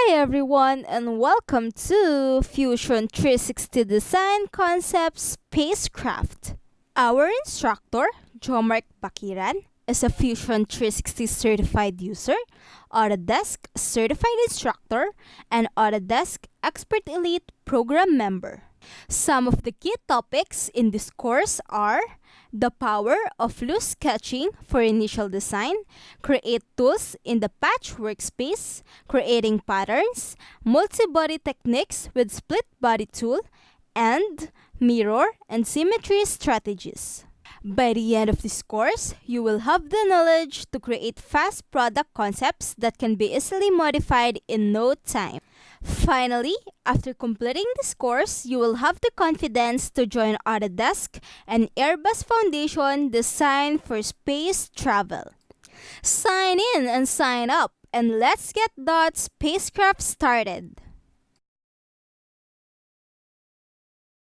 Hi everyone and welcome to Fusion 360 Design Concept Spacecraft. Our instructor, Jomarc is a Fusion 360 certified user, AUTODESK certified instructor, and AUTODESK Expert Elite program member. Some of the key topics in this course are the power of loose sketching for initial design, create tools in the patch workspace, creating patterns, multi-body techniques with split body tool, and mirror and symmetry strategies. By the end of this course, you will have the knowledge to create fast product concepts that can be easily modified in no time. Finally, after completing this course, you will have the confidence to join AUTODESK and Airbus Foundation designed for space travel. Sign in and sign up, and let's get that spacecraft started.